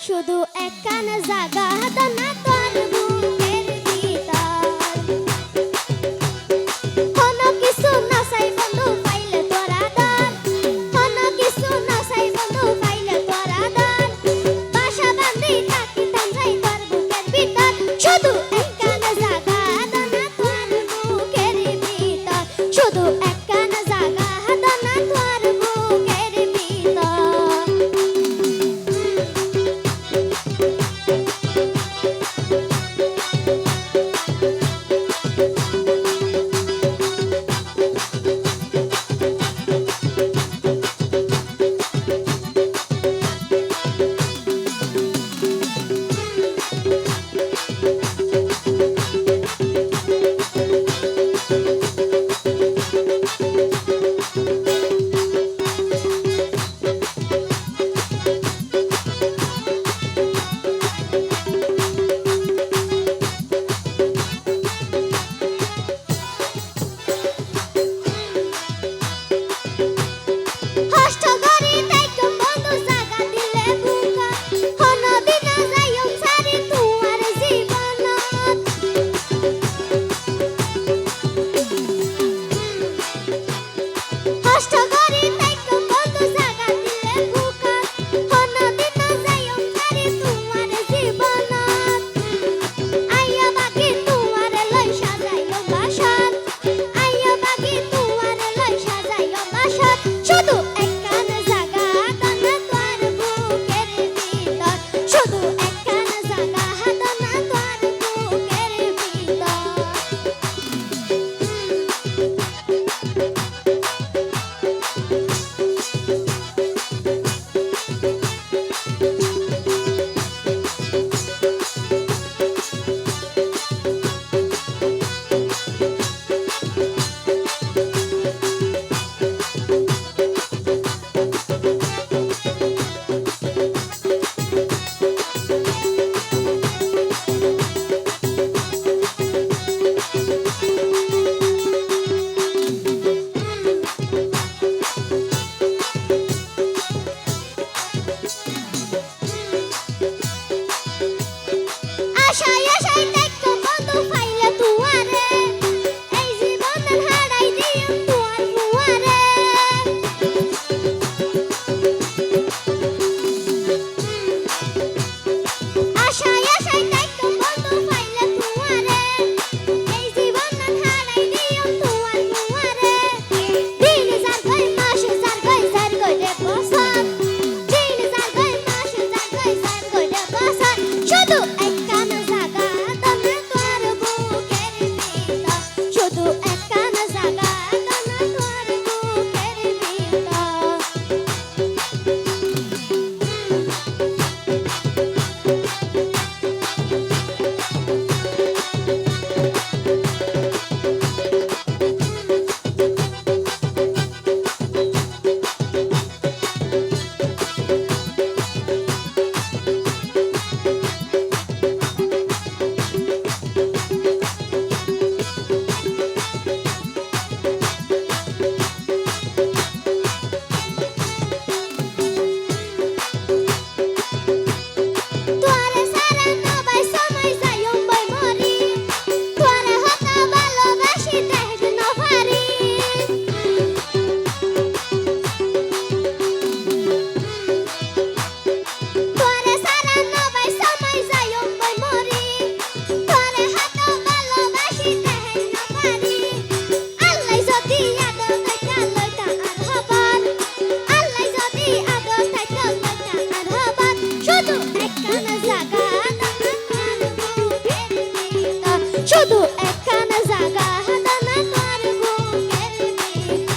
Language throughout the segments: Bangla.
শুধু একখানা জাগা দানা তোর বুকের ভিতর কোনো কিছু না চাই বন্ধু পাইলে তোরা দর কোনো কিছু না চাই বন্ধু পাইলে তোরা দর বাসা বাঁধি থাকিতাম যাই তোর বুকের ভিতর শুধু একখানা জাগা দানা তোর বুকের ভিতর শুধু একখানা জাগা দানা তোর বুকের ভিতর শুধু একখানা জাগা দানা তোর বুকের ভিতর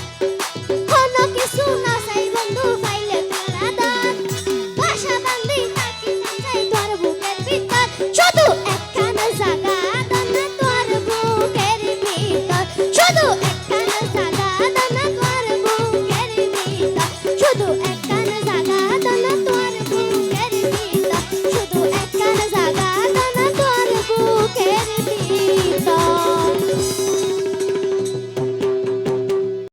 কোনো কিছু না চাই বন্ধু